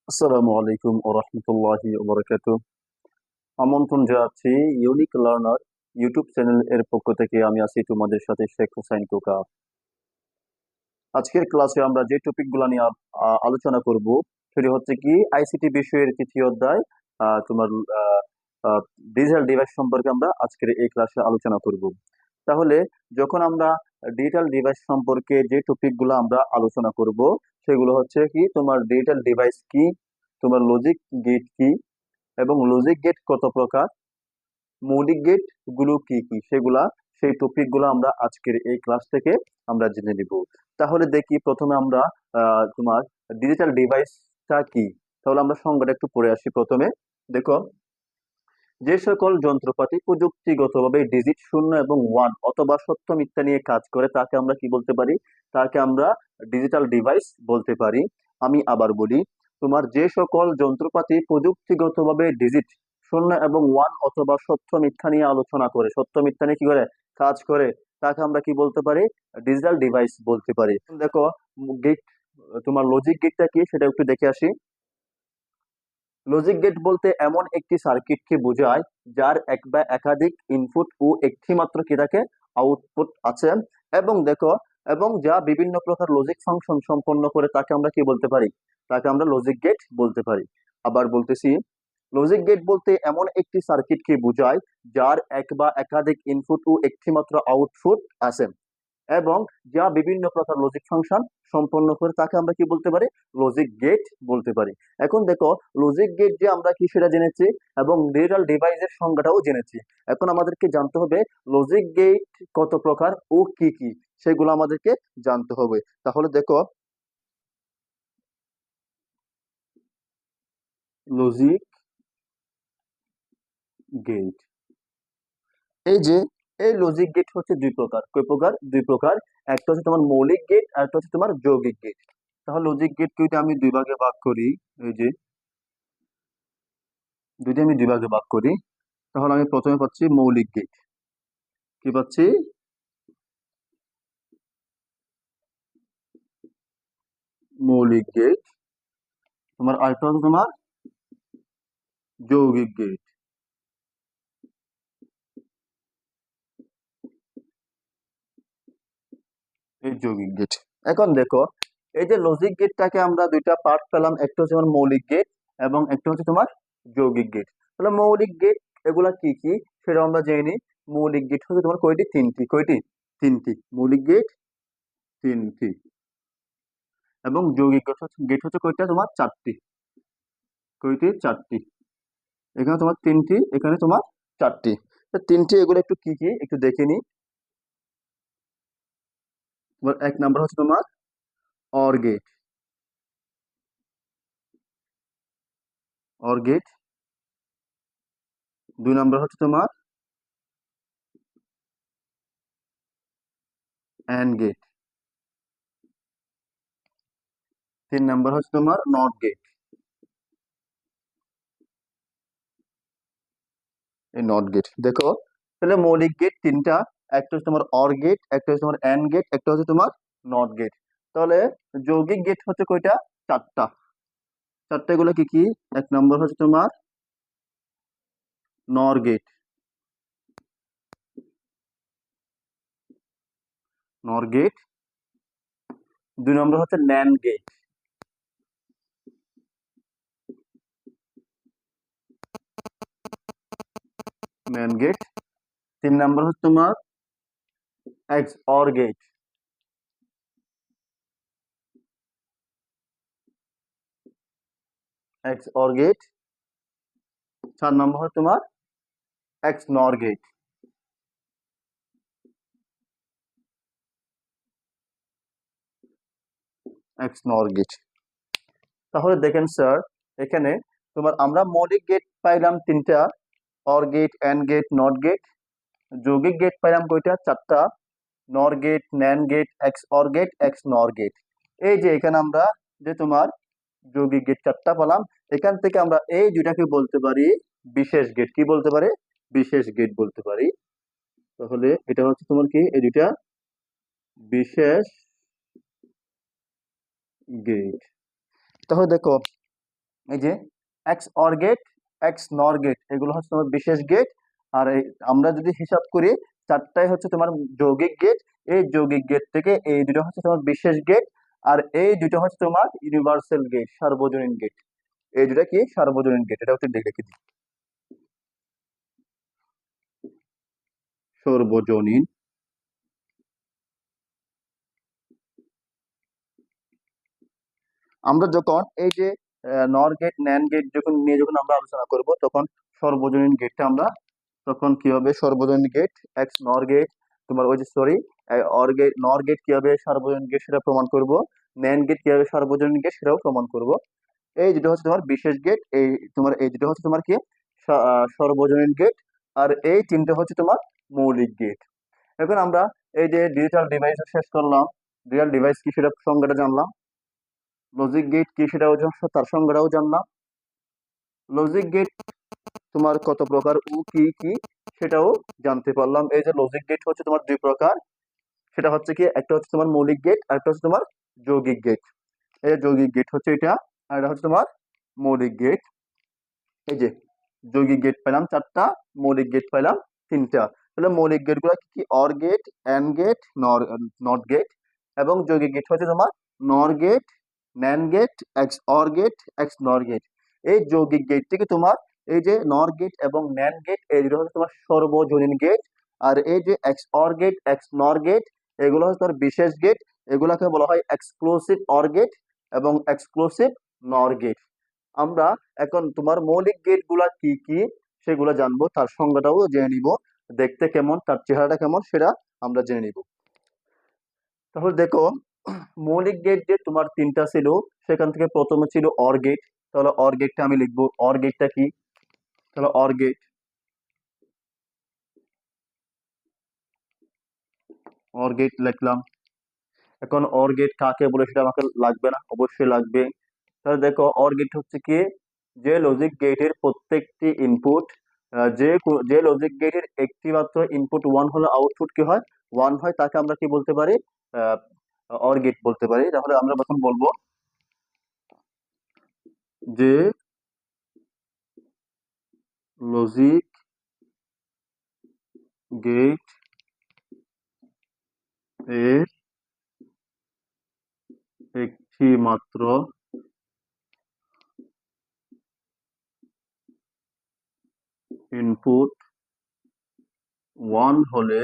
আসসালামু আলাইকুম ওয়া রাহমাতুল্লাহি ওয়া বারাকাতুহু। আমন্ত্রণ জানাচ্ছি ইউনিক লার্নার ইউটিউব চ্যানেল এর পক্ষ থেকে। আমি আছি তোমাদের সাথে শেখ হোসাইন কোকা। আজকের ক্লাসে আমরা যে টপিকগুলো নিয়ে আলোচনা করব সেটি হচ্ছে কি আইসিটি বিষয়ের তৃতীয় অধ্যায়। তোমার ডিজিটাল ডিভাইস সম্পর্কে আমরা আজকের এই ক্লাসে আলোচনা করব। তাহলে যখন আমরা ডিজিটাল ডিভাইস সম্পর্কে যে টপিকগুলো আমরা আলোচনা করব সেগুলো হচ্ছে কি তোমার ডিজিটাল ডিভাইস কি, তোমার লজিক গেট কি, এবং লজিক গেট কত প্রকার, মৌলিক গেট গুলো কি কি, সেই টপিক গুলো আমরা আজকের এই ক্লাস থেকে আমরা জেনে নিব। তাহলে দেখি প্রথমে আমরা তোমার ডিজিটাল ডিভাইসটা কি। তাহলে আমরা সংজ্ঞাটা একটু পড়ে আসি প্রথমে। দেখো, যে সকল যন্ত্রপাতি প্রযুক্তিগতভাবে ডিজিট শূন্য এবং ওয়ান অথবা সত্য মিথ্যা নিয়ে কাজ করে তাকে আমরা কি বলতে পারি? তাকে আমরা ডিজিটাল ডিভাইস বলতে পারি। আমি আবার বলি, তোমার যে সকল যন্ত্রপাতি প্রযুক্তিগতভাবে ডিজিট শূন্য এবং ওয়ান অথবা সত্য মিথ্যা নিয়ে আলোচনা করে, সত্য মিথ্যা নিয়ে কি করে কাজ করে, তাকে আমরা কি বলতে পারি? ডিজিটাল ডিভাইস বলতে পারি। দেখো, গেট, তোমার লজিক গেটটা কি সেটা একটু দেখে আসি। লজিক গেট বলতে এমন একটি সার্কিটকে বোঝায় যার এক বা একাধিক ইনপুট ও একটি মাত্র কি থাকে আউটপুট আছে। এবং দেখো, এবং যা বিভিন্ন প্রকার লজিক ফাংশন সম্পন্ন করে তাকে আমরা কি বলতে পারি? তাকে আমরা লজিক গেট বলতে পারি। আবার বলতেছি, লজিক গেট বলতে এমন একটি সার্কিটকে বোঝায় যার এক বা একাধিক ইনপুট ও একটি মাত্র আউটপুট আছে এবং যা বিভিন্ন প্রকার লজিক ফাংশন সম্পন্ন করে তাকে আমরা কি বলতে পারি? লজিক গেট বলতে পারি। এখন দেখো, লজিক গেট যে আমরা কি সেটা জেনেছি এবং ডিজিটাল ডিভাইসের সংজ্ঞাটাও জেনেছি। এখন আমাদেরকে জানতে হবে লজিক গেট কত প্রকার ও কি কি, সেগুলো আমাদেরকে জানতে হবে। তাহলে দেখো, লজিক গেট, এই যে এই লজিক গেট হচ্ছে দুই প্রকার। কয় প্রকার? দুই প্রকার। একটা হচ্ছে তোমার মৌলিক গেট আর একটা হচ্ছে তোমার যৌগিক গেট। তাহলে লজিক গেটকে যদি আমি দুই ভাগে ভাগ করি, এই যে যদি আমি দুই ভাগে ভাগ করি, তাহলে আমি প্রথমে পাচ্ছি মৌলিক গেট। কি পাচ্ছি? মৌলিক গেট। তোমার আরেকটা হচ্ছে তোমার যৌগিক গেট। এই যৌগিক গেট। এখন দেখো, এই যে লজিক গেটটাকে আমরা দুইটা পার্ট পেলাম, একটা হচ্ছে তোমার মৌলিক গেট এবং একটা হচ্ছে তোমার যৌগিক গেট। তাহলে মৌলিক গেট এগুলা কি কি সেটা আমরা জেনে নিই। মৌলিক গেট হচ্ছে তোমার কয়টি? তিনটি। কয়টি? তিনটি মৌলিক গেট, তিনটি। এবং যৌগিক গেট হচ্ছে কয়টা? তোমার চারটি। কয়টি? চারটি। এখানে তোমার তিনটি, এখানে তোমার চারটি। তো তিনটি, এগুলো একটু কি কি একটু দেখে নিই। তোমার এক নাম্বার হচ্ছে তোমার অর গেট। Or gate. দুই নাম্বার হচ্ছে তোমার অ্যান্ড গেট। তিন নাম্বার হচ্ছে তোমার নট গেট। এই নট গেট। দেখো, তাহলে মৌলিক গেট তিনটা। একটা হচ্ছে তোমার অর গেট, একটা হচ্ছে তোমার অ্যান্ড গেট, একটা হচ্ছে তোমার নট গেট। তাহলে যৌগিক গেট হচ্ছে কয়টা? চারটা। চারটা গুলো কি কি? এক নম্বর হচ্ছে তোমার নর গেট। নর গেট। দুই নম্বর হচ্ছে ন্যান গেট। NAND gate. তিন নম্বর হচ্ছে তোমার XOR gate. XOR gate. চার নম্বর হচ্ছে তোমার এক্স নর গেট। XNOR gate. তাহলে দেখেন স্যার, এখানে তোমার আমরা মৌলিক গেট পাইলাম তিনটা, or gate, and gate, not gate. যৌগিক গেট পাইলাম কয়টা? চারটা, nor gate, NAND gate, XOR gate, XNOR gate. এই যে এখানে আমরা যে তোমার যৌগিক গেট চারটা পেলাম, এখান থেকে আমরা এই দুইটাকে বলতে পারি বিশেষ গেট। কি বলতে পারি? বিশেষ গেট বলতে পারি। তাহলে এটা হচ্ছে তোমার কি, এই দুইটা বিশেষ গেট। তাহলে দেখো, এই যে x or gate, XNOR gate, এগুলো হচ্ছে তোমার বিশেষ গেট। আর এই আমরা যদি হিসাব করি, চারটাই হচ্ছে তোমার যৌগিক গেট। এই যৌগিক গেট থেকে এই দুটো হচ্ছে তোমার বিশেষ গেট, আর এই দুটো হচ্ছে তোমার ইউনিভার্সাল গেট, সার্বজনীন গেট। এই দুটা কি সার্বজনীন গেট, এটা হচ্ছে দেখে দিই। সর্বজনীন, আমরা যখন এই যে নর গেট ন্যান গেট যখন নিয়ে যখন আমরা আলোচনা করব, তখন সর্বজনীন গেটটা আমরা তখন কি হবে, সর্বজনীন গেট এক্স নর গেট, তোমার ওই যে সরি অর গেট নর গেট কি হবে সার্বজনীন গেট সেটা প্রমাণ করব, ন্যান গেট কি হবে সার্বজনীন গেট সেটাও প্রমাণ করব। এই যেটা হচ্ছে তোমার বিশেষ গেট, এই তোমার এই যেটা হচ্ছে তোমার কি সর্বজনীন গেট, আর এই তিনটা হচ্ছে তোমার মৌলিক গেট। এখন আমরা এই যে ডিজিটাল ডিভাইস শেষ করলাম, ডিজিটাল ডিভাইস কি সেটা সংজ্ঞাটা জানলাম, লজিক গেট কি সেটাও তার সংজ্ঞাটাও জানলাম। লজিক গেট তোমার কত প্রকার ও কি কি সেটাও জানতে পারলাম। এই যে লজিক গেট হচ্ছে তোমার দুই প্রকার, সেটা হচ্ছে কি একটা হচ্ছে তোমার মৌলিক গেট, আর একটা হচ্ছে তোমার যৌগিক গেট। এই যে যৌগিক গেট হচ্ছে এটা, আর এটা হচ্ছে তোমার মৌলিক গেট। এই যে যৌগিক গেট পেলাম চারটা, মৌলিক গেট পেলাম তিনটা। তাহলে মৌলিক গেট গুলা কি কি, or gate, and gate, not gate. এবং যৌগিক গেট হচ্ছে তোমার nor gate, NAND gate, XOR gate, XNOR gate. এই যৌগিক গেট থেকে তোমার এই যে নর গেট এবং ন্যান গেট, এই দুটো হচ্ছে তোমার সর্বজনীন গেট। আর এই যে x or gate, XNOR gate, এগুলো হচ্ছে তোমার বিশেষ গেট। এগুলাকে বলা হয় এক্সক্লুসিভ অর গেট এবং এক্সক্লুসিভ নর গেট। আমরা এখন তোমার মৌলিক গেট গুলা কি কি সেগুলো জানবো, তার সংজ্ঞাটাও জেনে নিব, দেখতে কেমন তার চেহারাটা কেমন সেটা আমরা জেনে নিব। তাহলে দেখো, মৌলিক গেট যে তোমার তিনটা ছিল, সেখান থেকে প্রথমে ছিল অর গেট। তাহলে অর গেটটা আমি লিখবো, অর গেটটা কি, তাহলে অর গেট, অর গেট লিখলাম। এখন অর গেট কাকে বলে সেটা আমাকে লাগবে না, অবশ্যই লাগবে। তাহলে দেখো অর গেট হচ্ছে কি, যে লজিক গেটের প্রত্যেকটি ইনপুট, যে লজিক গেটের একটি মাত্র ইনপুট ওয়ান হলে আউটপুট কি হয়, ওয়ান হয়, তাকে আমরা কি বলতে পারি, অর গেট বলতে পারি। তাহলে আমরা প্রথম বলবো যে লজিক গেট এর একটি মাত্র ইনপুট ওয়ান হলে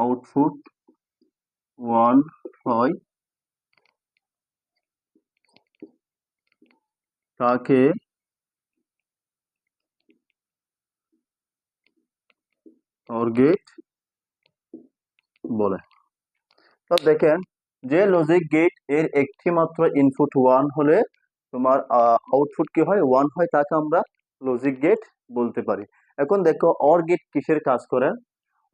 আউটপুট ওয়ান হয়, তাকে অর গেট বলে। তো দেখেন, যে লজিক গেট এর একটি মাত্র ইনপুট ওয়ান হলে তোমার আউটপুট কি হয়, ওয়ান হয়, তাকে আমরা লজিক গেট বলতে পারি। এখন দেখো অর গেট কিসের কাজ করে,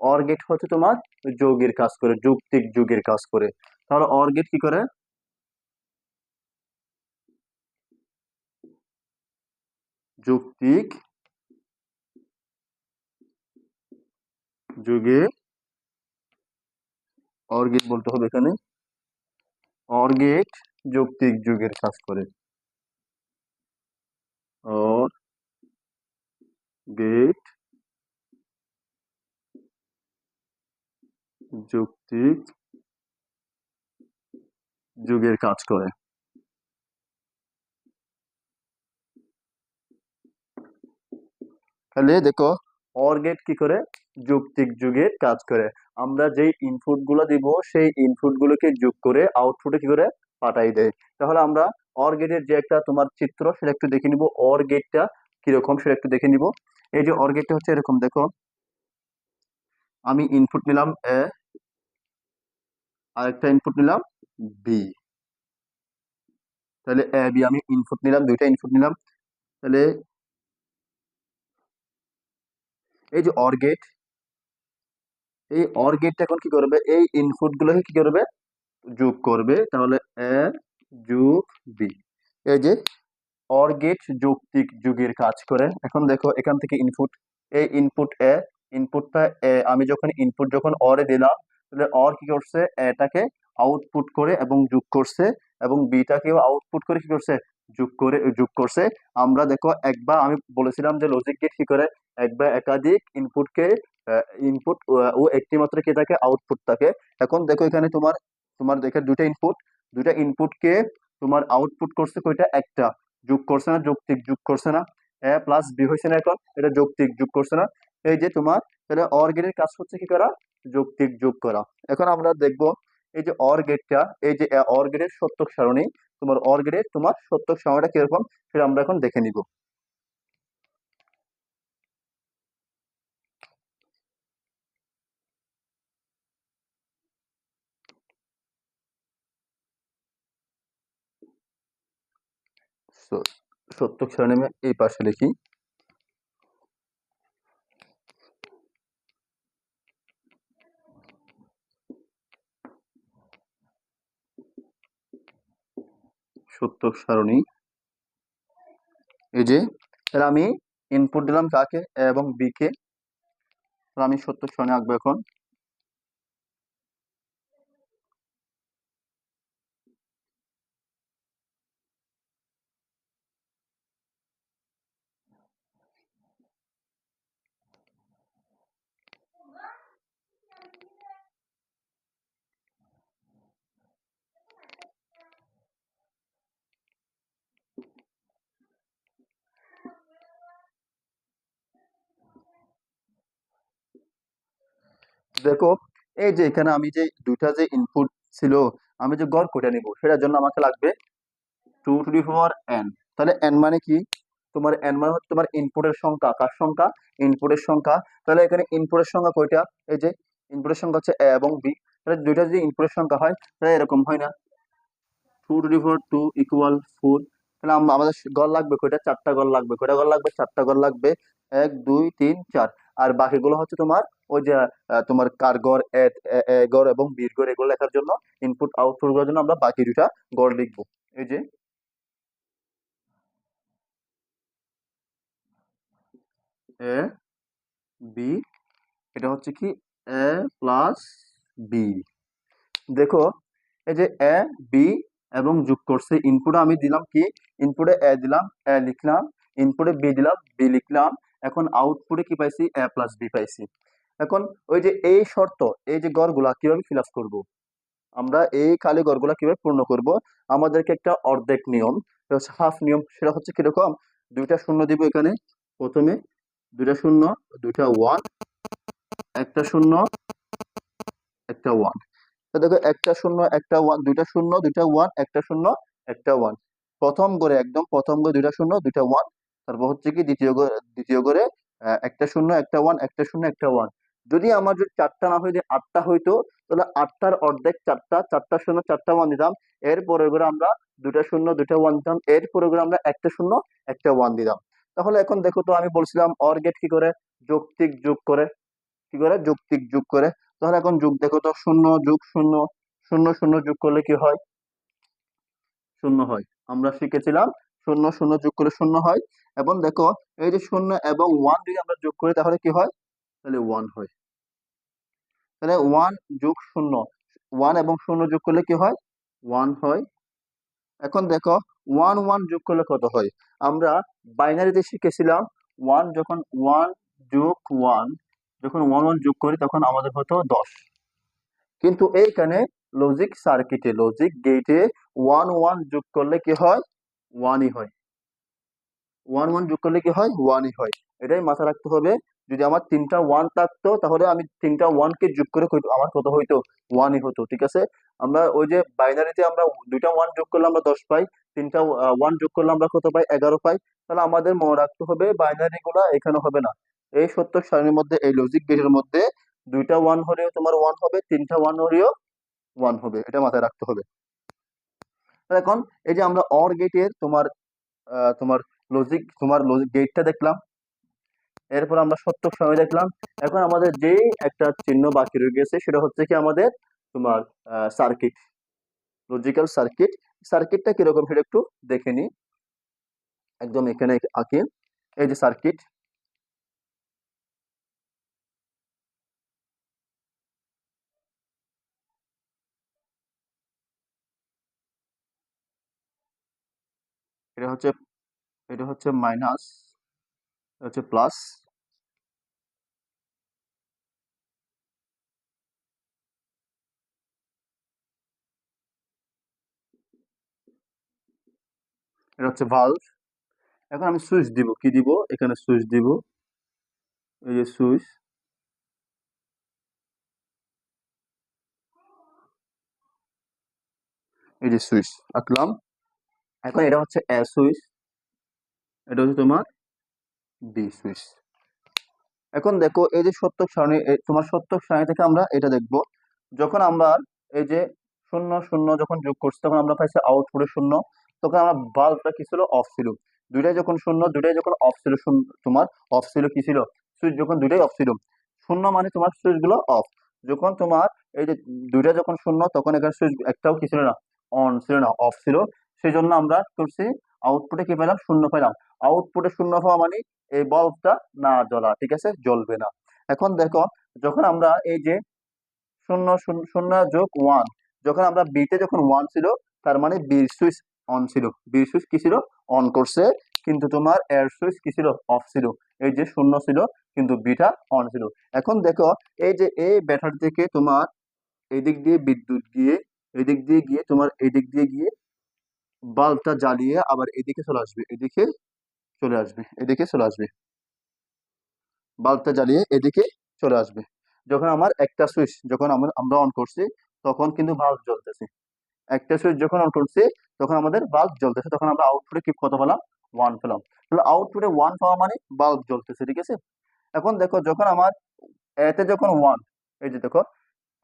অর গেট হচ্ছে তোমার যৌগের কাজ করে, যৌক্তিক যুগের কাজ করে। তাহলে অর গেট কি করে, যৌক্তিক যুগে, অর গেট বলতে হবে এখানে, অর গেট যৌক্তিক যুগের কাজ করে, অর গেট যৌক্তিক যুগের কাজ করে। তাহলে দেখো অর গেট কি করে, যৌক্তিক যুগের কাজ করে। আমরা যেই ইনপুট গুলো দিব সেই ইনপুট গুলোকে যোগ করে আউটপুটে কি করে পাঠাই দেয়। তাহলে আমরা অর গেটের যে একটা তোমার চিত্র সেটা একটু দেখে নিব, অর গেটটা কিরকম সেটা একটু দেখে নিব। এই যে অর গেটটা হচ্ছে এরকম, দেখো আমি ইনপুট নিলাম এ, আরেকটা ইনপুট নিলাম বি। তাহলে এ বি আমি ইনপুট নিলাম, দুইটা ইনপুট নিলাম। তাহলে এই যে অর গেট, এই অর গেটটা এখন কি করবে, এই ইনপুট গুলোকে কি করবে, যোগ করবে। তাহলে এ যোগ বি, এই যে অর গেট যৌক্তিক যুগের কাজ করে। এখন দেখো এখান থেকে ইনপুট, এই ইনপুট এ, ইনপুটটা এ, আমি যখন ইনপুট যখন অরে দিলাম, তাহলে অর কি করছে, এটাকে আউটপুট করে এবং যোগ করছে, এবং বিটাকেও আউটপুট করে কি করছে, যোগ করছে। আমরা দেখো একবার আমি বলেছিলাম যে লজিক গেট কি করে, একবার একাধিক ইনপুটকে ইনপুট ও একটি মাত্র কি থাকে, আউটপুট থাকে। এখন দেখো এখানে তোমার তোমার দেখে দুইটা ইনপুটকে তোমার আউটপুট করছে কয়টা, একটা। যোগ করছে না, যৌক্তিক যোগ করছে না, এ প্লাস বি হয়েছে না, এখন এটা যৌক্তিক যোগ করছে না। এই যে তোমার তাহলে অর গেটের কাজ হচ্ছে কি করা, যৌক্তিক যোগ করা। এখন আমরা দেখব এই যে অর গেটটা, এই যে অর গেটের সত্যক সারণী, তোমার অর গেটের তোমার সত্যক সারণীটা কিরকম সেটা আমরা এখন দেখে নিব। So, সত্যক সারণী আমি এই পাশে লিখি। সত্যক সারণী, এই যে তাহলে আমি ইনপুট দিলাম কাকে, এ এবং বি কে। তাহলে আমি সত্যক সারণী আঁকবো এখন। দেখো এই যে এখানে আমি যে দুইটা যে ইনপুট ছিল, আমি যে গড় করে নিব সেটার জন্য আমাকে লাগবে 2 টু দি পাওয়ার n। তাহলে n মানে কি, তোমার n মানে হচ্ছে তোমার ইনপুটের সংখ্যা, কার সংখ্যা, ইনপুটের সংখ্যা। তাহলে এখানে ইনপুটের সংখ্যা কয়টা, এই যে ইনপুটের সংখ্যা হচ্ছে a এবং b। তাহলে দুইটা যদি ইনপুটের সংখ্যা হয় তাহলে এরকম হয় না, 2 টু দি পাওয়ার 2 ইকুয়াল 4। তাহলে আমাদের গড় লাগবে কয়টা, চারটা গড় লাগবে। কয়টা গড় লাগবে, চারটা গড় লাগবে, 1 2 3 4। আর বাকিগুলো হচ্ছে তোমার ওই যে তোমার কার গড়, এ গড় এবং বির গড়, এগুলো লেখার জন্য, ইনপুট আউটপুট করার জন্য আমরা বাকি দুটা গড় লিখবো। এই যে এ বি, এটা হচ্ছে কি এ প্লাস বি। দেখো এই যে এ বি এবং যোগ করছে, ইনপুটে আমি দিলাম কি, ইনপুটে এ দিলাম, এ লিখলাম, ইনপুটে বি দিলাম, বি লিখলাম। এখন আউটপুটে কি পাইছি, এ প্লাস বি পাইছি। এখন ওই যে এই শর্ত, এই যে গড়গুলা কিভাবে ফিল আপ করবো, আমরা এই খালি ঘরগুলা কিভাবে পূর্ণ করব, আমাদেরকে একটা অর্ধেক নিয়ম, হাফ নিয়ম, সেটা হচ্ছে কিরকম, দুইটা শূন্য দিব এখানে প্রথমে, দুইটা শূন্য, দুইটা ওয়ান, একটা শূন্য, একটা ওয়ান। দেখো একটা শূন্য একটা ওয়ান, দুইটা শূন্য দুইটা ওয়ান, একটা শূন্য একটা ওয়ান। প্রথম করে একদম প্রথম করে দুইটা শূন্য দুইটা ওয়ান। তারপর হচ্ছে কি দ্বিতীয় করে একটা শূন্য একটা ওয়ান, একটা শূন্য একটা ওয়ান। যদি আমার যদি চারটা না হয়ে যদি আটটা হইতো, তাহলে আটটার অর্ধেক চারটা, চারটা শূন্য চারটা ওয়ান দিতাম। এরপরে করে আমরা দুইটা শূন্য দুইটা ওয়ান দিতাম, এরপরে করে আমরা একটা শূন্য একটা ওয়ান দিতাম। তাহলে এখন দেখো তো, আমি বলছিলাম অর গেট কি করে, যৌক্তিক যোগ করে, কি করে, যৌক্তিক যোগ করে। তাহলে এখন যোগ দেখো তো, শূন্য যোগ শূন্য, শূন্য শূন্য যোগ করলে কি হয়, শূন্য হয়। আমরা শিখেছিলাম শূন্য শূন্য যোগ করলে শূন্য হয়। এবং দেখো এই যে শূন্য এবং ওয়ান যদি আমরা যোগ করি তাহলে কি হয়, তাহলে ওয়ান হয়। তাহলে ওয়ান যোগ শূন্য, ওয়ান এবং শূন্য যোগ করলে কি হয়, ওয়ান হয়। এখন দেখো ওয়ান ওয়ান যোগ করলে কত হয়, আমরা বাইনারিতে শিখেছিলাম ওয়ান, যখন ওয়ান যোগ ওয়ান, যখন ওয়ান ওয়ান যোগ করি তখন আমাদের হতো 10। কিন্তু এইখানে লজিক গেটে ওয়ান ওয়ান যোগ করলে কি হয়, ওয়ানই হয়। ওয়ান ওয়ান যোগ করলে কি হয়, ওয়ানই হয়। এটাই মাথায় রাখতে হবে। যদি আমার তিনটা ওয়ান থাকতো তাহলে আমি তিনটা ওয়ানকে যোগ করে আমার কত হইতো, ওয়ানই হতো, ঠিক আছে। আমরা ওই যে বাইনারিতে আমরা দুইটা ওয়ান যোগ করলে আমরা 10 পাই, তিনটা ওয়ান যোগ করলে আমরা কত পাই, 11 পাই। তাহলে আমাদের মনে রাখতে হবে বাইনারি গুলা এখানে হবে না। এই সত্য সারণীর মধ্যে, এই লজিক গেটের মধ্যে দুইটা ওয়ান হলেও তোমার ওয়ান হবে, তিনটা ওয়ান হলেও ওয়ান হবে, এটা মাথায় রাখতে হবে। তাহলে এখন এই যে আমরা অর গেটের তোমার তোমার লজিক গেটটা দেখলাম, এরপর আমরা সত্যক সময় দেখলাম। এখন আমাদের যে একটা চিহ্ন বাকি রয়ে গেছে সেটা হচ্ছে কি আমাদের তোমার সার্কিট, লজিক্যাল সার্কিট। সার্কিটটা কিরকম সেটা একটু দেখে নি, একদম এখানে আঁকি। এই যে সার্কিট, এটা হচ্ছে এটা হচ্ছে মাইনাস, এটা হচ্ছে প্লাস, এটা হচ্ছে ভালভ। এখন আমি সুইচ দিব, কি দিব, এখানে সুইচ দিব, এই যে সুইচ, এই যে সুইচ আঁকলাম। এখন এটা হচ্ছে এ সুইচ, এটা হচ্ছে তোমার বি সুইচ। এখন দেখো এই যে সত্যক সারণী, তোমার সত্যক সারণী থেকে আমরা এটা দেখব, যখন আমরা এই যে শূন্য শূন্য যখন যোগ করছি তখন আমরা পাইছি আউটপুটে শূন্য, তখন আমরা বাল্বটা কি ছিল, অফ ছিল। দুইটাই যখন শূন্য, দুইটাই যখন অফ ছিল, তোমার অফ ছিল, কি ছিল, সুইচ যখন দুইটাই অফ ছিল, শূন্য মানে তোমার সুইচ গুলো অফ। যখন তোমার এই যে দুইটা যখন শূন্য, তখন এখানে সুইচ একটাও কি ছিল না, অন ছিল না, অফ ছিল। সেই জন্য আমরা কি করছি, আউটপুটে কি পেলাম, শূন্য পেলাম। আউটপুটে শূন্য হওয়া মানে এই বাল্বটা না জ্বলা, ঠিক আছে, জ্বলবে না। এখন দেখো, যখন আমরা এই যে শূন্য শূন্য শূন্য যোগ ওয়ান, যখন আমরা বিতে যখন ওয়ান ছিল, তার মানে বির সুইচ অন ছিল, বির সুইচ কি ছিল, অন করছে, কিন্তু তোমার এর সুইচ কি ছিল, অফ ছিল। এই যে শূন্য ছিল কিন্তু বিটা অন ছিল। এখন দেখো, এই যে এই ব্যাটারি থেকে তোমার এদিক দিয়ে বিদ্যুৎ গিয়ে, এদিক দিয়ে গিয়ে তোমার এদিক দিয়ে গিয়ে বাল্বটা জ্বালিয়ে আবার এদিকে চলে আসবে, এদিকে চলে আসবে, এদিকে চলে আসবে, বাল্বটা জ্বালিয়ে এদিকে চলে আসবে। যখন আমার একটা সুইচ যখন আমরা অন করছি, তখন কিন্তু বাল্ব জ্বলতেছে। একটা সুইচ যখন অন করছি, তখন আমাদের বাল্ব জ্বলতেছে, তখন আমরা আউটপুটে কি কত পেলাম, ওয়ান পেলাম। তাহলে আউটপুটে ওয়ান পাওয়া মানে বাল্ব জ্বলতেছে, ঠিক আছে। এখন দেখো, যখন আমার এতে যখন ওয়ান, এই যে দেখো,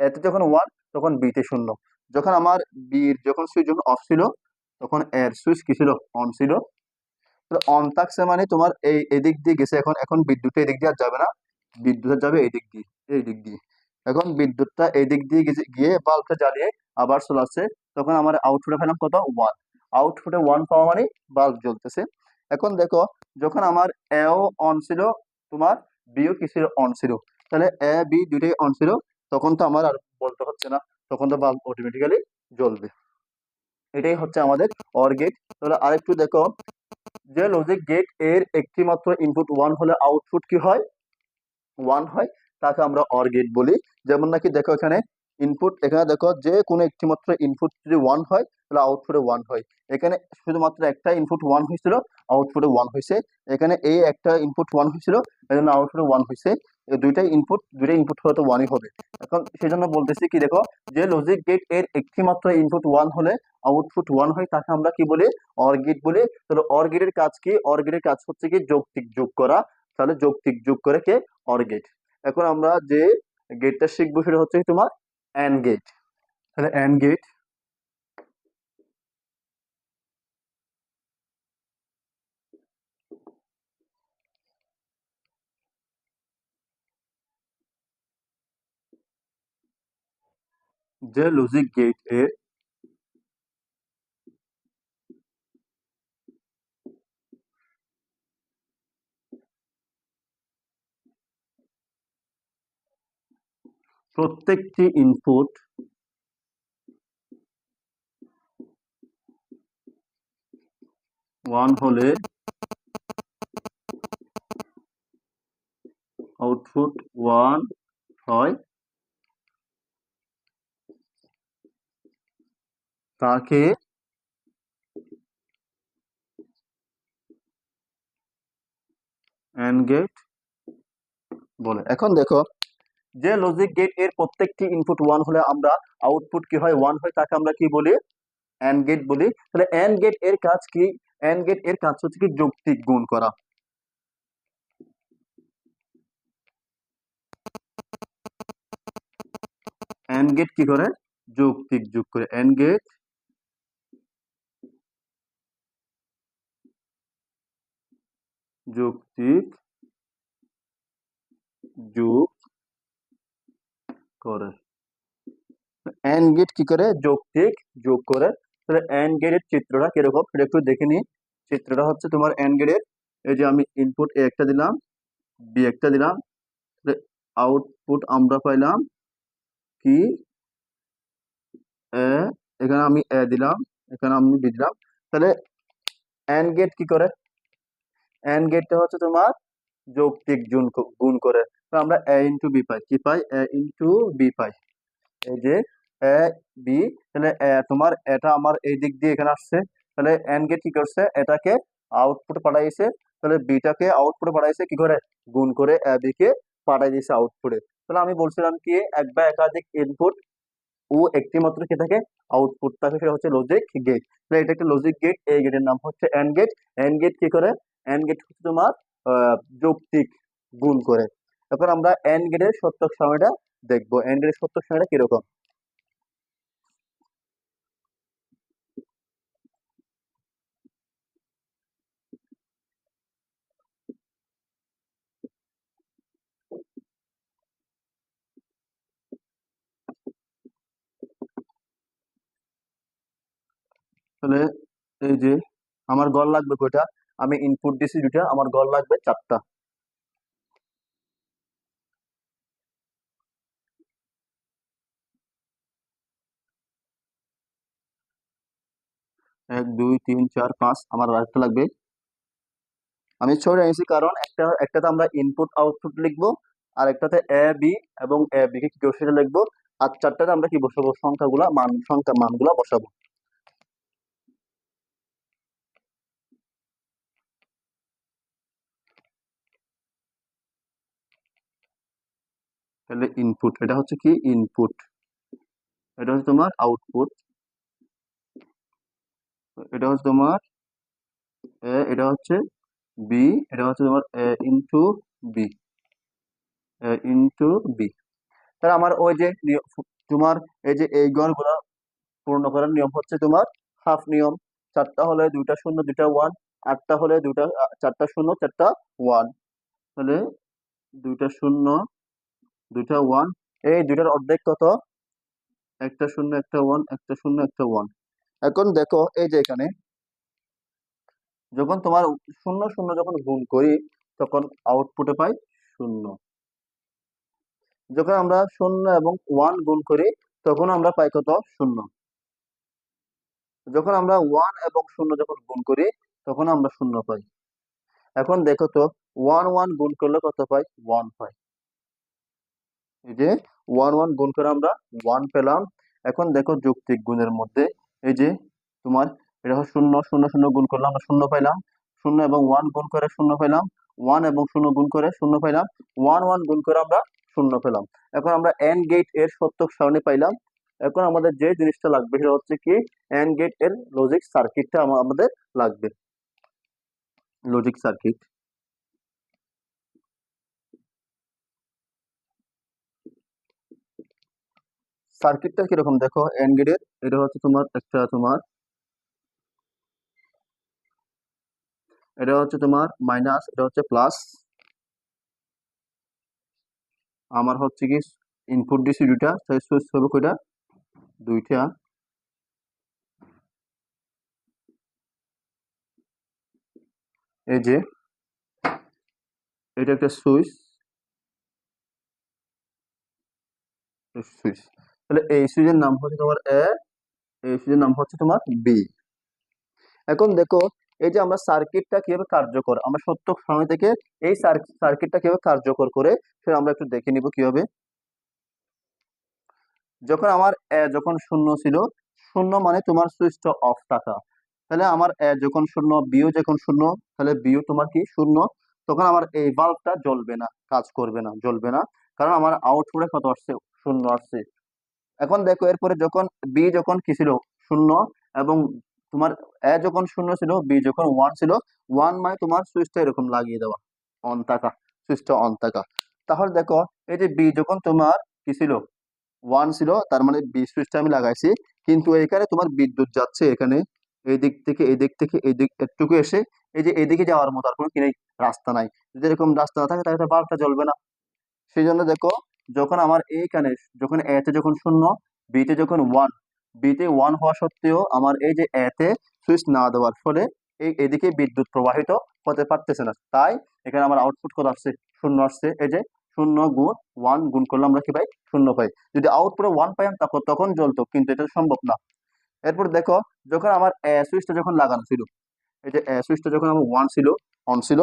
এতে যখন ওয়ান, তখন বিতে শূন্য। যখন আমার বির যখন সুইচ যখন অফ ছিল, তখন এর সুইচ কি ছিল, অন ছিল। অন থাকছে মানে তোমার এই এদিক দিয়ে গেছে, এখন এখন বিদ্যুৎ এদিক দিয়ে আর যাবে না, বিদ্যুৎ যাবে এই দিক দিয়ে, এই দিক দিয়ে। এখন বিদ্যুৎটা এই দিক দিয়ে গিয়ে বাল্বটা জ্বালিয়ে আবার চলে আসছে, তখন আমার আউটপুটে পেলাম কত, ওয়ান। আউটপুটে ওয়ান পাওয়া মানে বাল্ব জ্বলতেছে। এখন দেখো, যখন আমার এও অন ছিল, তোমার বিও কি ছিল, অন ছিল, তাহলে এ বি দুইটাই অন ছিল, তখন তো আমার আর বলতে হচ্ছে না, তখন তো বাল্ব অটোমেটিক্যালি জ্বলবে। এটাই হচ্ছে আমাদের অর গেট। তাহলে আরেকটু দেখো, যে লজিক গেট এর একটি মাত্র ইনপুট ওয়ান হলে আউটপুট কি হয়, ওয়ান হয়, তাকে আমরা অর গেট বলি। যেমন নাকি দেখো এখানে ইনপুট, এখানে দেখো যে কোনো একটি মাত্র ইনপুট যদি ওয়ান হয়, তাহলে আউটপুটে ওয়ান হয়। এখানে শুধুমাত্র একটা ইনপুট ওয়ান হয়েছিল, আউটপুটে ওয়ান হয়েছে। এখানে এই একটা ইনপুট ওয়ান হয়েছিল, এই জন্য আউটপুটে ওয়ান হয়েছে। দুইটা ইনপুট হলে তো ওয়ানই হবে। এখন সেই জন্য বলতেছি কি, দেখো, যে লজিক গেট এর একটি মাত্র ইনপুট ওয়ান হলে আউটপুট ওয়ান হয়, তাকে আমরা কি বলি, অর গেট বলি। তাহলে অর গেটের কাজ কি, অর গেটের কাজ হচ্ছে কি যৌক্তিক যোগ করা। তাহলে যৌক্তিক যোগ করে কে, অর গেট। এখন আমরা যে গেটটা শিখবো সেটা হচ্ছে কি তোমার অ্যান্ড গেট। তাহলে অ্যান্ড গেট, যে লজিক গেট এর প্রত্যেকটি ইনপুট ওয়ান হলে আউটপুট ওয়ান হয়, তাকে অ্যান্ড গেট বলে। এখন দেখো, যে লজিক গেট এর প্রত্যেকটি ইনপুট ওয়ান হলে আমরা আউটপুট কি হয়, ওয়ান হয়, তাকে আমরা কি বলি, অ্যান্ড গেট বলি। তাহলে অ্যান্ড গেট এর কাজ কি, অ্যান্ড গেট এর কাজ হচ্ছে কি যৌক্তিক গুণ করা। অ্যান্ড গেট কি করে, যৌক্তিক যোগ করে। অ্যান্ড গেট যৌক্তিক যোগ করে। এন্ড গেট কি করে, যৌক্তিক যোগ করে। তাহলে এন্ড গেটের চিত্রটা কিরকম সেটা একটু দেখে নিই। চিত্রটা হচ্ছে তোমার এন্ড গেটের, এই যে আমি ইনপুট এ একটা দিলাম, বি একটা দিলাম, আউটপুট আমরা পাইলাম কি, এ, এখানে আমি এ দিলাম, এখানে আমি বি দিলাম। তাহলে এন্ড গেট কি করে? এন্ড গেটটা হচ্ছে তোমার যৌক্তিক গুণ করে। তো আমরা এ ইন্টু বি পাই, কি পাই? এ ইন্টু বি পাই। এই যে এ বি, তাহলে তোমার এটা আমার এই দিক দিয়ে এখানে আসছে, তাহলে এন্ড গেট কি করছে? এটাকে আউটপুট পাঠাইছে, তাহলে বিটাকে আউটপুটে পাঠাইছে কি করে? গুণ করে এ বি কে পাঠাই দিয়েছে আউটপুটে। তাহলে আমি বলছিলাম কি এক বা একাধিক ইনপুট ও একটি মাত্র কি থাকে? আউটপুট থাকে, সেটা হচ্ছে লজিক গেট। তাহলে এটা একটা লজিক গেট, এই গেটের নাম হচ্ছে এন্ড গেট। এন্ড গেট কি করে? এন্ড গেট হচ্ছে তোমার যৌক্তিক গুণ করে। এখন আমরা এন্ড গেটের সত্যক সময়টা দেখবো, এন্ড গেটের সত্যক সময়টা কিরকম। তাহলে এই যে আমার গড় লাগবে কয়টা? আমি ইনপুট দিছি দুটা, আমার গড় লাগবে 4টা। এক দুই তিন চার পাঁচ, আমার আরেকটা লাগবে। আমি ছড়ে এনেছি কারণ একটাতে আমরা ইনপুট আউটপুট লিখবো, আর একটাতে এ বি এবং এ বি কে কি করে সেটা লিখবো, আর 4টাতে আমরা কি বসাবো? সংখ্যাগুলা সংখ্যা মানগুলা বসাবো। তাহলে ইনপুট, এটা হচ্ছে কি ইনপুট, এটা হচ্ছে তোমার আউটপুট, এটা হচ্ছে তোমার এ, এটা হচ্ছে বি, এটা হচ্ছে তোমার এ ইন্টু বি, এ ইন্টু বি। তাহলে আমার ওই যে তোমার এই যে এই গড়গুলা পূর্ণ করার নিয়ম হচ্ছে তোমার হাফ নিয়ম। 4টা হলে 2টা শূন্য 2টা ওয়ান, 8টা হলে 4টা শূন্য 4টা ওয়ান। তাহলে 2টা শূন্য 2টা ওয়ান, এই দুইটার অর্ধেক কত? একটা শূন্য একটা ওয়ান, একটা শূন্য একটা ওয়ান। এখন দেখো এই যে এখানে যখন তোমার শূন্য শূন্য যখন গুণ করি তখন আউটপুটে পাই শূন্য। যখন আমরা শূন্য এবং ওয়ান গুণ করি তখন আমরা পাই কত? শূন্য। যখন আমরা ওয়ান এবং শূন্য যখন গুণ করি তখন আমরা শূন্য পাই। এখন দেখো তো, ওয়ান ওয়ান গুণ করলে কত পাই? ওয়ান পাই। এই যে ওয়ান ওয়ান গুণ করে আমরা ওয়ান পেলাম। এখন দেখো যৌক্তিক গুণের মধ্যে এই যে তোমার এটা হলো শূন্য, শূন্য শূন্য গুণ করলে আমরা শূন্য পাইলাম, শূন্য এবং ওয়ান গুণ করে শূন্য পাইলাম, ওয়ান এবং শূন্য গুণ করে শূন্য পাইলাম, ওয়ান ওয়ান গুণ করে আমরা শূন্য পেলাম। এখন আমরা এন্ড গেট এর সত্যক সারণী পাইলাম। এখন আমাদের যে জিনিসটা লাগবে সেটা হচ্ছে কি এন্ড গেট এর লজিক সার্কিটটা আমাদের লাগবে। লজিক সার্কিট, সার্কিটটা কিরকম দেখো এন্ড গেটের। এটা হচ্ছে তোমার একটা তোমার, এটা হচ্ছে তোমার মাইনাস, এটা হচ্ছে প্লাস। আমার হচ্ছে কি ইনপুট দিছি দুইটা, তাই সুইচ হবে কয়টা? দুইটা। এই যে এটা একটা সুইচ, সুইচ। তাহলে এই সুইচের নাম হচ্ছে তোমার এ, এই সুইচের নাম হচ্ছে তোমার বি। এখন দেখো এই যে আমরা সার্কিটটা কিভাবে কার্যকর, আমরা সত্য সময় থেকে এই সার্কিটটা কিভাবে কার্যকর করে সেটা আমরা একটু দেখে নিব কিভাবে। যখন আমার যখন শূন্য ছিল, শূন্য মানে তোমার সুইচটা অফ থাকা। তাহলে আমার যখন শূন্য, বিও যখন শূন্য, তাহলে বিও তোমার কি শূন্য। তখন আমার এই বাল্বটা জ্বলবে না, কাজ করবে না, জ্বলবে না, কারণ আমার আউটপুটে কত আসছে? শূন্য আসছে। এখন দেখো এরপরে যখন বি যখন কি ছিল? শূন্য, এবং তোমার এ যখন শূন্য ছিল, বি যখন ওয়ান ছিল, ওয়ান মানে তোমার সুইচটা এরকম লাগিয়ে দেওয়া, অন থাকা, সুইচটা অন থাকা। তাহলে দেখো এই যে বি যখন তোমার কি ছিল? ওয়ান ছিল, তার মানে বি সুইচটা আমি লাগাইছি, কিন্তু এখানে তোমার বিদ্যুৎ যাচ্ছে এখানে, এই দিক থেকে এই দিক থেকে এই দিক একটুকু এসে এই যে এদিকে যাওয়ার মতো আর কোনো কি নেই, রাস্তা নাই। যদি এরকম রাস্তা না থাকে তাহলে বাল্বটা জ্বলবে না। সেই জন্য দেখো যখন আমার এইখানে যখন এ তে যখন শূন্য, বি তে যখন ওয়ান, বি তে ওয়ান হওয়া সত্ত্বেও আমার এই যে এ তে সুইচ না দেওয়ার ফলে এই এদিকে বিদ্যুৎ প্রবাহিত হতে পারতেছে না, তাই এখানে আমার আউটপুট কত আসছে? শূন্য আসছে। এই যে শূন্য গুণ ওয়ান গুণ করলে আমরা কি পাই? শূন্য পাই। যদি আউটপুটে ওয়ান পাইতাম তখন তখন জ্বলতো, কিন্তু এটা সম্ভব না। এরপর দেখো যখন আমার সুইচটা যখন লাগানো ছিল, এই যে সুইচটা যখন আমার ওয়ান ছিল, অন ছিল,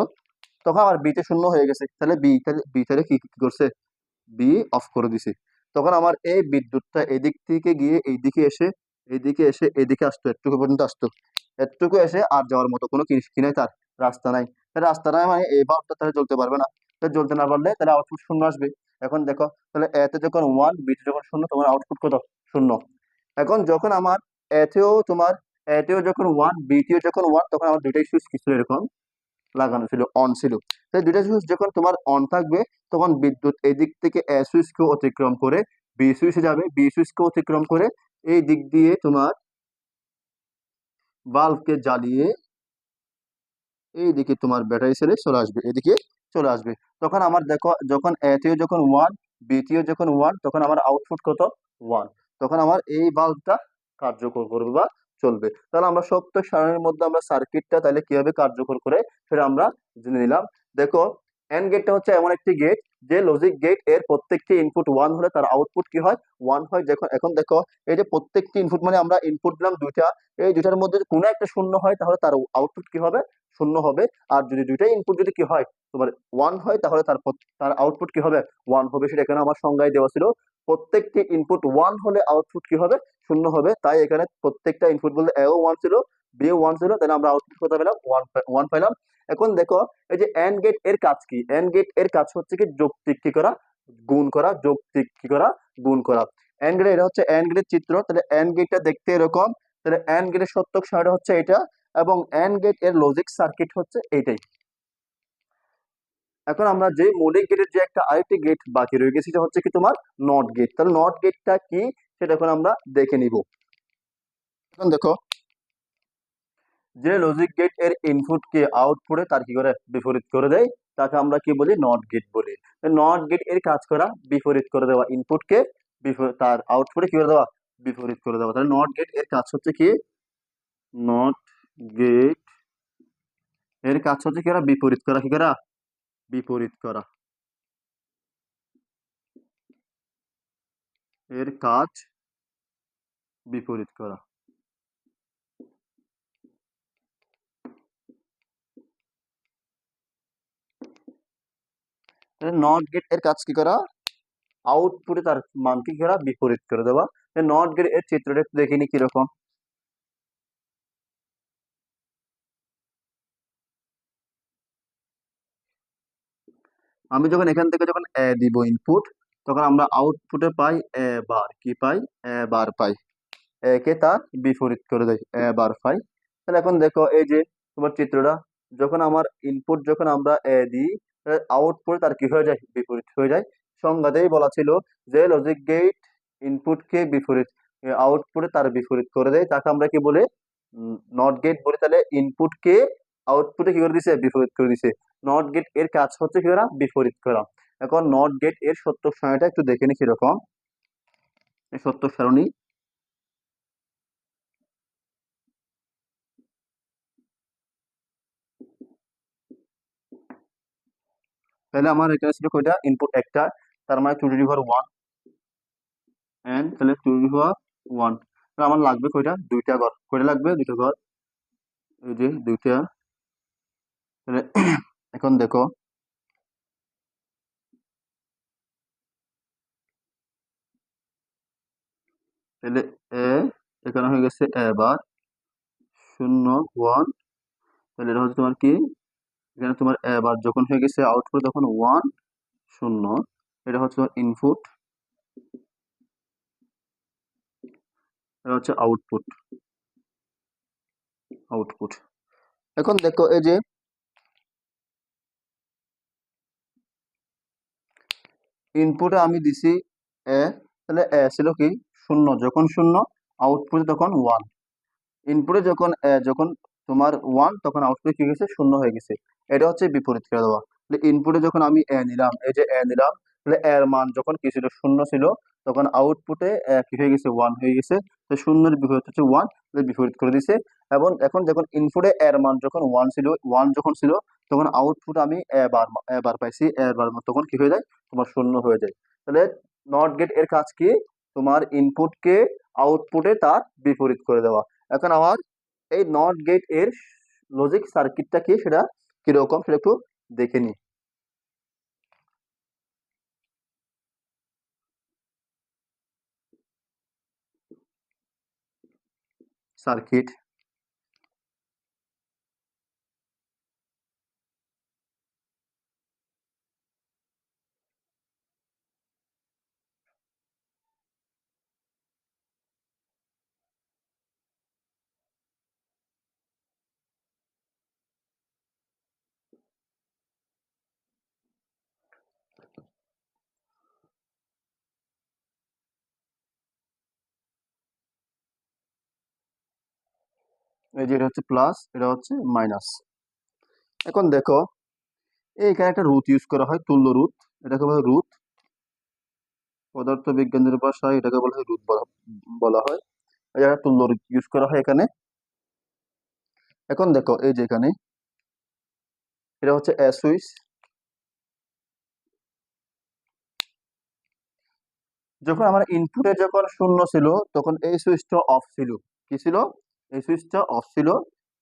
তখন আমার বিতে শূন্য হয়ে গেছে, তাহলে বি তাহলে কি কি করছে, বি অফ করে দিছে। তখন আমার এই বিদ্যুৎটা এদিক থেকে গিয়ে এইদিকে এসে, এইদিকে এসে এদিকে আসতো, একটুকু পর্যন্ত আসতো, এতটুকু এসে আর যাওয়ার মতো কোনো কি নাই, তার রাস্তা নাই। তাহলে রাস্তা নাই মানে এই বাল্বটা তাহলে জ্বলতে পারবে না। তাহলে জ্বলতে না পারলে তাহলে আউটপুট শূন্য আসবে। এখন দেখো, তাহলে এতে যখন ওয়ান, বিতে যখন শূন্য, তখন আউটপুট কত, শূন্য। এখন যখন আমার এতেও তোমার, এতেও যখন ওয়ান, বিতেও যখন ওয়ান, তখন আমার দুইটাই সুইচ কিছু এরকম লাগানো ছিল, অন ছিল। তাই দুইটা সুইচ যখন তোমার অন থাকবে, তখন বিদ্যুৎ এদিক থেকে এ সুইচকে অতিক্রম করে বি সুইচে যাবে, বি সুইচকে অতিক্রম করে এই দিক দিয়ে তোমার বাল্বকে জ্বালিয়ে এইদিকে তোমার ব্যাটারি সেলে চলে আসবে, এদিকে চলে আসবে। তখন আমার দেখো, যখন এতেও যখন ওয়ান, বিতেও যখন ওয়ান, তখন আমার আউটপুট কত, ওয়ান। তখন আমার এই বাল্বটা কার্যকর করবে বা চলবে। তাহলে আমরা সত্য সারণীর মধ্যে আমরা সার্কিটটা তাহলে কিভাবে কার্যকর করে সেটা আমরা জেনে নিলাম। দেখো, এন্ড গেটটা হচ্ছে এমন একটি গেট, যে লজিক গেট এর প্রত্যেকটি ইনপুট ওয়ান হলে তার আউটপুট কি হয়, ওয়ান হয়। যখন এখন দেখো, এই যে প্রত্যেকটি ইনপুট মানে আমরা ইনপুট দিলাম দুইটা, এই দুইটার মধ্যে যদি কোনো একটা শূন্য হয়, তাহলে তার আউটপুট কি হবে, শূন্য হবে। আর যদি দুইটাই ইনপুট যদি কি হয়, তোমার ওয়ান হয়, তাহলে তার আউটপুট কি হবে, ওয়ান হবে। সেটা এখানে আমার সংজ্ঞায় দেওয়া ছিল, প্রত্যেকটি ইনপুট ওয়ান হলে আউটপুট কি হবে, শূন্য হবে। তাই এখানে প্রত্যেকটা ইনপুট বলতে এও ওয়ান ছিল, বিও ওয়ান ছিল, তাহলে আমরা আউটপুট কত পেলাম, ওয়ান, ওয়ান পেলাম। এখন দেখো, এই যে এন্ড গেট এর কাজ কি, এন্ড গেট এর কাজ হচ্ছে কি যৌক্তিক কি করা, গুণ করা, যৌক্তিক কি করা, গুণ করা। এন্ড গেট, এটা হচ্ছে এন্ড গেটের চিত্র। তাহলে এন্ড গেটটা দেখতে এরকম, তাহলে এন্ড গেটের সত্যক সারণী হচ্ছে এটা, এবং এন্ড গেট এর লজিক সার্কিট হচ্ছে এইটাই। এখন আমরা যে মৌলিক গেটের যে একটা আরেকটি গেট বাকি রয়ে গেছে, সেটা হচ্ছে কি তোমার নট গেট। তাহলে নট গেটটা কি সেটা এখন আমরা দেখে নিব। এখন দেখো, যে লজিক গেট এর ইনপুট কে আউটপুটে তার কি করে বিপরীত করে দেয়, তাকে আমরা কি বলি, নট গেট বলি। নট গেট এর কাজ করা বিপরীত করে দেওয়া, ইনপুটকে তার আউটপুটে কি করে দেওয়া, বিপরীত করে দেওয়া। তাহলে নট গেট এর কাজ হচ্ছে কি, নট গেট এর কাজ হচ্ছে কি করা, বিপরীত করা, কি করা, বিপরীত করা। এর কাজ বিপরীত করা। নট গেট এর কাজ কি করা, আউটপুটে তার মানকে কি করা, বিপরীত করে দেওয়া। নট গেট এর চিত্রটা একটু দেখিনি কিরকম। আমি যখন এখান থেকে যখন এ দিব ইনপুট, তখন আমরা আউটপুটে পাই এ বার, কি পাই, এ বার পাই। একে তার বিপরীত করে দেয়, এ বার পাই। তাহলে এখন দেখো, এই যে তোমার চিত্রটা, যখন আমার ইনপুট যখন আমরা এ দিই, আউটপুট তার কি হয়ে যায়, বিপরীত হয়ে যায়। সংজ্ঞাতেই বলা ছিল যে লজিক গেট ইনপুটকে বিপরীত, আউটপুটে তার বিপরীত করে দেয়, তাকে আমরা কি বলে, নট গেট বলি। তাহলে ইনপুটকে আউটপুটে কি করে দিছে, বিপরীত করে দিছে। নট গেট এর কাজ হচ্ছে কি করা, বিপরীত করা। এখন নট গেট এর সত্য সারণীটা একটু দেখে নি কিরকম। এই সত্য সারণী, তাহলে আমার এখানে ছিল কয়টা ইনপুট, একটা, তার মানে two to the power one, and তাহলে two to the power one. তাহলে আমার লাগবে কয়টা, দুইটা ঘর, কয়টা লাগবে, দুটো ঘর, এই যে দুইটা। তাহলে এখন দেখো, তাহলে এ এখানে হয়ে গেছে এ বার, শূন্য, ওয়ান। তাহলে এটা হচ্ছে তোমার কি, এখানে তোমার এ বার যখন হয়ে গেছে আউটপুট তখন ওয়ান, শূন্য। এটা হচ্ছে তোমার ইনপুট, এটা হচ্ছে আউটপুট, আউটপুট। এখন দেখো, এই যে ইনপুটে আমি দিছি এ, তাহলে এ ছিল কি শূন্য, যখন শূন্য, আউটপুট তখন ওয়ান। ইনপুটে যখন যখন তোমার ওয়ান, তখন আউটপুট কি গেছে, শূন্য হয়ে গেছে। এটা হচ্ছে বিপরীত করে দেওয়া। ইনপুটে যখন আমি এ নিলাম, এই যে এ নিলাম, তাহলে এর মান যখন কি ছিল, শূন্য ছিল, তখন আউটপুটে কি হয়ে গেছে, ওয়ান হয়ে গেছে। তো শূন্যের বিপরীত হচ্ছে ওয়ান, বিপরীত করে দিছে। এবং এখন যখন ইনপুটে এর মান যখন ওয়ান ছিল, ওয়ান যখন ছিল, তখন আউটপুট আমি এ বার পাইছি, এর বার তখন কি হয়ে যায়, তোমার শূন্য হয়ে যায়। তাহলে নট গেট এর কাজ কি, তোমার ইনপুটকে আউটপুটে তার বিপরীত করে দেওয়া। এখন আমার এই নট গেট এর লজিক সার্কিটটা কি সেটা কিরকম সেটা একটু দেখে নি। সার্কিট, এই যে এটা হচ্ছে প্লাস, এটা হচ্ছে মাইনাস। এখন দেখো এখানে একটা রুট ইউজ করা হয়, তুল্য রুট। এটাকে বলা হয় রুট, পদার্থ বিজ্ঞানের ভাষায় এটাকে বলা হয় রুট বলা হয়। এই যে একটা তুল্য রুট ইউজ করা হয় এখানে। এখন দেখো এই যে এখানে এটা হচ্ছে এ সুইচ। যখন আমার ইনপুটে যখন শূন্য ছিল তখন এই সুইচটা অফ ছিল। কি ছিল? এই সুইচটা অফ ছিল।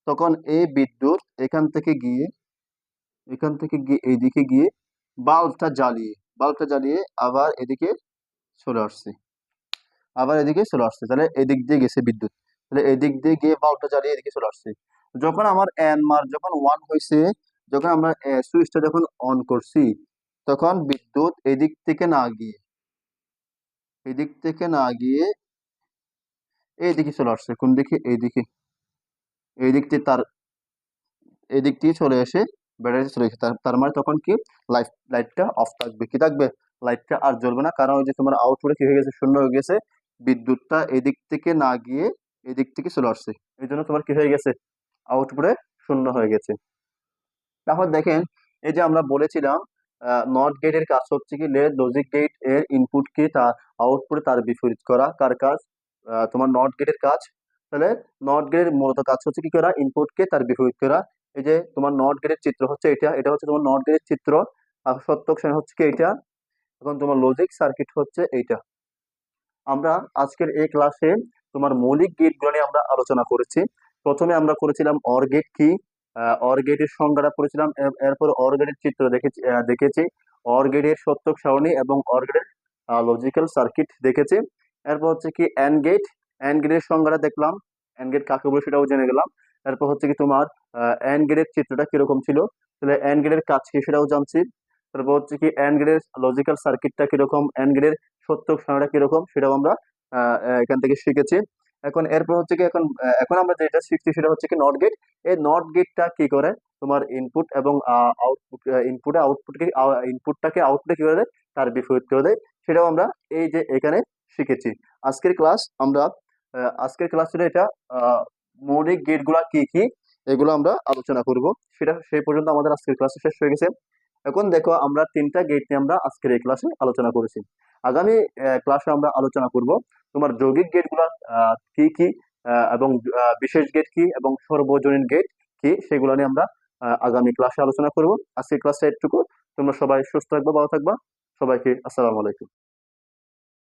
তখন এই বিদ্যুৎ এখান থেকে গিয়ে এইদিকে গিয়ে বাল্বটা জ্বালিয়ে আবার এদিকে চলে আসছে। তাহলে এদিক দিয়ে গেছে বিদ্যুৎ। তাহলে এদিক দিয়ে গিয়ে বাল্বটা জ্বালিয়ে এদিকে চলে আসছে। যখন আমার এন মার যখন ওয়ান হয়েছে, যখন আমরা সুইচটা যখন অন করছি, তখন বিদ্যুৎ এদিক থেকে না গিয়ে এইদিকে চলে আসছে। কোন দিকে? এইদিকে। এই দিক দিয়ে তার এই দিক দিয়ে চলে এসে ব্যাটারিতে চলে গেছে। তার মানে তখন কি লাইটটা অফ থাকবে। কি থাকবে? লাইটটা আর জ্বলবে না, কারণ ওই যে তোমার আউটপুটে কি হয়ে গেছে? শূন্য হয়ে গেছে। বিদ্যুৎটা এদিক থেকে না গিয়ে এদিক থেকে চলে আসছে। এই জন্য তোমার কি হয়ে গেছে? আউটপুটে শূন্য হয়ে গেছে। তারপর দেখেন, এই যে আমরা বলেছিলাম নট গেটের কাজ হচ্ছে কি লজিক গেট এর ইনপুট কি তার আউটপুটে তার বিপরীত করা। কার কাজ? তোমার নট গেটের কাজ। তাহলে নট গেটের মূলত কাজ হচ্ছে কি করা? ইনপুটকে তার বিপরীত করা। এই যে তোমার নট গেটের চিত্র হচ্ছে এটা হচ্ছে তোমার নট গেটের চিত্র। আর সত্যক সেন হচ্ছে কি এটা। এখন তোমার লজিক সার্কিট হচ্ছে এইটা। আমরা আজকের এই ক্লাসে তোমার মৌলিক গেট গুলো নিয়ে আমরা আলোচনা করেছি। প্রথমে আমরা করেছিলাম অর গেট কি, অর গেটের সংজ্ঞাটা করেছিলাম। এরপর অর গেটের চিত্র দেখেছি। অর গেটের সত্যক সারণী এবং অর গেটের লজিক্যাল সার্কিট দেখেছি। এরপর হচ্ছে কি এন্ড গেট। এন্ড গেটের সংজ্ঞাটা দেখলাম, এন্ড গেট কাকে বলে সেটাও জেনে গেলাম। এরপর হচ্ছে কি তোমার এন্ড গেটের চিত্রটা কিরকম ছিল, তাহলে এন্ড গেটের কাজ কি সেটাও জানছি। তারপর হচ্ছে কি এন্ড গেটের লজিক্যাল সার্কিটটা কিরকম, এন্ড গেটের সত্যক সারণীটা কিরকম সেটাও আমরা এখান থেকে শিখেছি। এখন এরপর হচ্ছে কি এখন আমরা যেটা শিখছি সেটা হচ্ছে কি নট গেট। এই নট গেটটা কি করে? তোমার ইনপুট এবং আউটপুট, ইনপুটটাকে আউটপুটে কি করে দেয়? তার বিপরীত করে দেয়। সেটাও আমরা এই যে এখানে শিখেছি। আজকের ক্লাস আমরা আজকের ক্লাস ছিল এটা। আহ, মৌলিক গেট গুলা কি কি এগুলো আমরা আলোচনা করব। সেটা সেই পর্যন্ত আমাদের আজকের ক্লাস শেষ হয়ে গেছে। এখন দেখো আমরা তিনটা গেট নিয়ে আমরা আজকের এই ক্লাসে আলোচনা করেছি। আগামী ক্লাসে আমরা আলোচনা করব তোমার যৌগিক গেট গুলা কি কি, এবং বিশেষ গেট কি এবং সর্বজনীন গেট কি, সেগুলো নিয়ে আমরা আগামী ক্লাসে আলোচনা করব। আজকের ক্লাসটা এটুকু। তোমরা সবাই সুস্থ থাকবা, ভালো থাকবা। সবাইকে আসসালামু আলাইকুম।